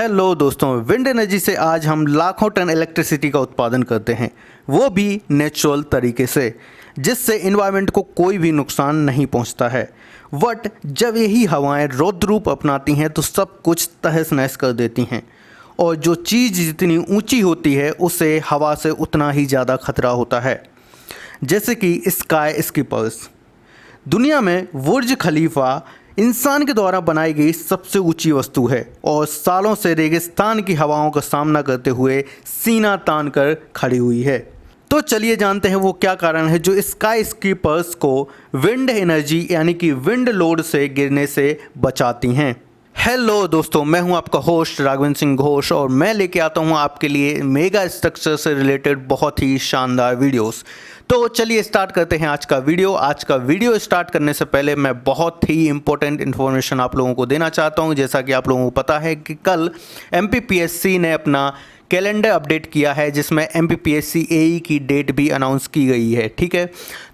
Hello दोस्तों, wind energy से आज हम लाखों टन इलेक्ट्रिसिटी का उत्पादन करते हैं, वो भी नेचुरल तरीके से, जिससे इन्वायरमेंट को कोई भी नुकसान नहीं पहुंचता है। बट जब यही हवाएं रौद्र रूप अपनाती हैं तो सब कुछ तहस नहस कर देती हैं, और जो चीज़ जितनी ऊंची होती है उसे हवा से उतना ही ज़्यादा खतरा होता है। जैसे कि स्काई स्कीपर्स। दुनिया में बुर्ज खलीफा इंसान के द्वारा बनाई गई सबसे ऊंची वस्तु है और सालों से रेगिस्तान की हवाओं का सामना करते हुए सीना तान कर खड़ी हुई है। तो चलिए जानते हैं वो क्या कारण है जो स्काई स्कीपर्स को विंड एनर्जी यानी कि विंड लोड से गिरने से बचाती हैं। हेलो दोस्तों, मैं हूं आपका होस्ट राघवेंद्र सिंह घोष और मैं लेके आता हूं आपके लिए मेगा स्ट्रक्चर से रिलेटेड बहुत ही शानदार वीडियोस। तो चलिए स्टार्ट करते हैं आज का वीडियो। आज का वीडियो स्टार्ट करने से पहले मैं बहुत ही इंपॉर्टेंट इन्फॉर्मेशन आप लोगों को देना चाहता हूं। जैसा कि आप लोगों को पता है कि कल MPPSC ने अपना कैलेंडर अपडेट किया है, जिसमें MPPSC AE की डेट भी अनाउंस की गई है। ठीक है,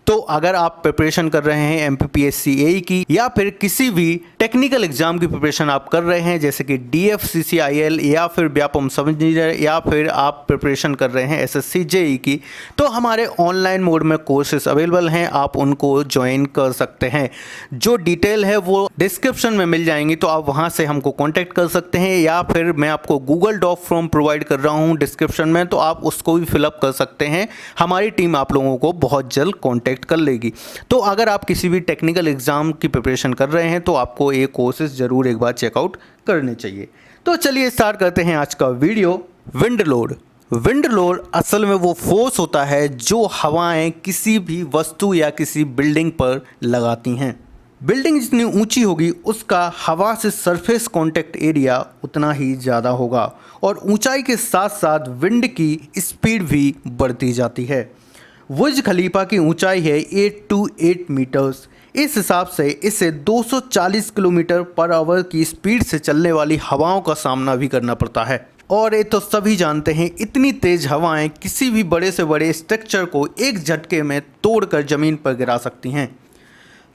तो अगर आप प्रिपरेशन कर रहे हैं MPPSC AE की या फिर किसी भी टेक्निकल एग्जाम की प्रिपरेशन आप कर रहे हैं जैसे कि DFCCIL या फिर व्यापम सब इंजीनियर या फिर आप प्रिपरेशन कर रहे हैं SSC JE की, तो हमारे ऑनलाइन मोड में कोर्सेस अवेलेबल हैं, आप उनको ज्वाइन कर सकते हैं। जो डिटेल है वो डिस्क्रिप्शन में मिल जाएंगी, तो आप वहाँ से हमको कॉन्टैक्ट कर सकते हैं या फिर मैं आपको गूगल डॉक फॉर्म प्रोवाइड कर रहा हूँ डिस्क्रिप्शन में, तो आप उसको भी फिलअप कर सकते हैं। हमारी टीम आप लोगों को बहुत जल्द कॉन्टैक्ट कर लेगी। तो अगर आप किसी भी टेक्निकल एग्जाम की प्रिपरेशन कर रहे हैं तो आपको ये कोर्सेज जरूर एक बार चेकआउट करने चाहिए। तो चलिए स्टार्ट करते हैं आज का video. Wind load. Wind load असल में वो फोर्स होता है जो हवाएं किसी भी वस्तु या किसी बिल्डिंग पर लगाती हैं। बिल्डिंग जितनी ऊंची होगी उसका हवा से सरफेस कांटेक्ट एरिया उतना ही ज़्यादा होगा और ऊंचाई के साथ साथ विंड की स्पीड भी बढ़ती जाती है। बुर्ज खलीफा की ऊंचाई है 8 मीटर्स। इस हिसाब से इसे 240 किलोमीटर पर आवर की स्पीड से चलने वाली हवाओं का सामना भी करना पड़ता है। और ये तो सभी जानते हैं, इतनी तेज हवाएं किसी भी बड़े से बड़े स्ट्रक्चर को एक झटके में तोड़कर ज़मीन पर गिरा सकती हैं।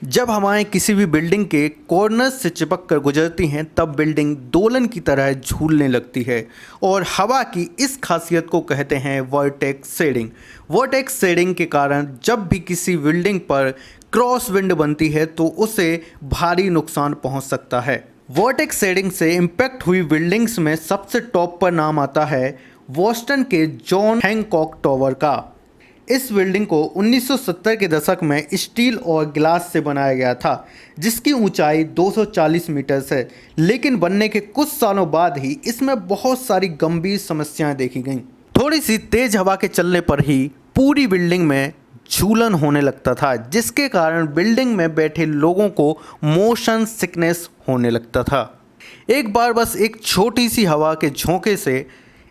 जब हवाएं किसी भी बिल्डिंग के कॉर्नर्स से चिपक कर गुजरती हैं तब बिल्डिंग दोलन की तरह झूलने लगती है और हवा की इस खासियत को कहते हैं वर्टेक्स शेडिंग। वर्टेक्स शेडिंग के कारण जब भी किसी बिल्डिंग पर क्रॉस विंड बनती है तो उसे भारी नुकसान पहुंच सकता है। वर्टेक्स शेडिंग से इम्पैक्ट हुई बिल्डिंग्स में सबसे टॉप पर नाम आता है बोस्टन के जॉन हैंकॉक टावर का। इस बिल्डिंग को 1970 के दशक में स्टील और ग्लास से बनाया गया था, जिसकी ऊंचाई 240 मीटर है। लेकिन बनने के कुछ सालों बाद ही इसमें बहुत सारी गंभीर समस्याएं देखी गईं। थोड़ी सी तेज हवा के चलने पर ही पूरी बिल्डिंग में झूलन होने लगता था, जिसके कारण बिल्डिंग में बैठे लोगों को मोशन सिकनेस होने लगता था। एक बार बस एक छोटी सी हवा के झोंके से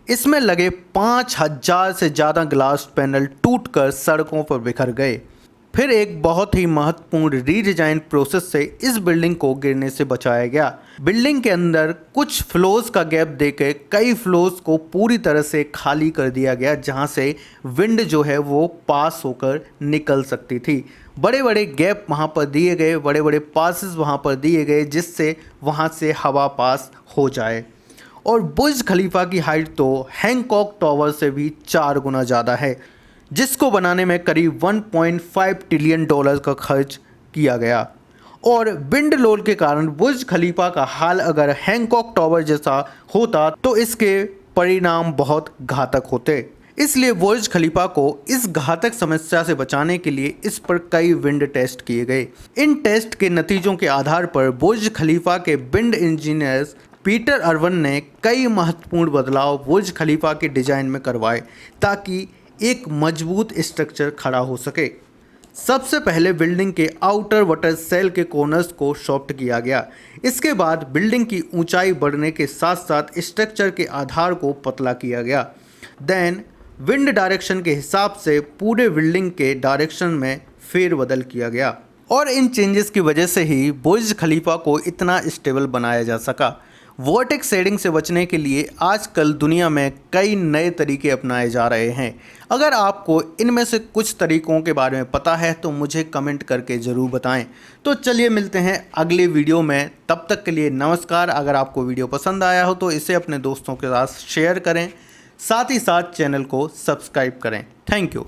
इसमें लगे 5000 से ज़्यादा ग्लास पैनल टूटकर सड़कों पर बिखर गए। फिर एक बहुत ही महत्वपूर्ण रीडिज़ाइन प्रोसेस से इस बिल्डिंग को गिरने से बचाया गया। बिल्डिंग के अंदर कुछ फ्लोर्स का गैप देकर कई फ्लोर्स को पूरी तरह से खाली कर दिया गया, जहां से विंड जो है वो पास होकर निकल सकती थी। बड़े बड़े गैप वहां पर दिए गए, बड़े बड़े पासेस वहां पर दिए गए, जिससे वहां से हवा पास हो जाए। और बुर्ज खलीफा की हाइट तो हैंकॉक टावर से भी 4 गुना ज़्यादा है, जिसको बनाने में करीब $1.5 ट्रिलियन का खर्च किया गया। और विंड लोड के कारण बुर्ज खलीफा का हाल अगर हैंकॉक टावर जैसा होता तो इसके परिणाम बहुत घातक होते। इसलिए बुर्ज खलीफा को इस घातक समस्या से बचाने के लिए इस पर कई विंड टेस्ट किए गए। इन टेस्ट के नतीजों के आधार पर बुर्ज खलीफा के विंड इंजीनियर्स पीटर अर्वन ने कई महत्वपूर्ण बदलाव बुर्ज खलीफा के डिज़ाइन में करवाए ताकि एक मजबूत स्ट्रक्चर खड़ा हो सके। सबसे पहले बिल्डिंग के आउटर वाटर सेल के कॉर्नर्स को सॉफ्ट किया गया। इसके बाद बिल्डिंग की ऊंचाई बढ़ने के साथ साथ स्ट्रक्चर के आधार को पतला किया गया। देन विंड डायरेक्शन के हिसाब से पूरे बिल्डिंग के डायरेक्शन में फेरबदल किया गया और इन चेंजेस की वजह से ही बुर्ज खलीफा को इतना स्टेबल बनाया जा सका। वर्टेक्स शेडिंग से बचने के लिए आजकल दुनिया में कई नए तरीके अपनाए जा रहे हैं। अगर आपको इनमें से कुछ तरीकों के बारे में पता है तो मुझे कमेंट करके ज़रूर बताएं। तो चलिए मिलते हैं अगले वीडियो में, तब तक के लिए नमस्कार। अगर आपको वीडियो पसंद आया हो तो इसे अपने दोस्तों के साथ शेयर करें, साथ ही साथ चैनल को सब्सक्राइब करें। Thank you.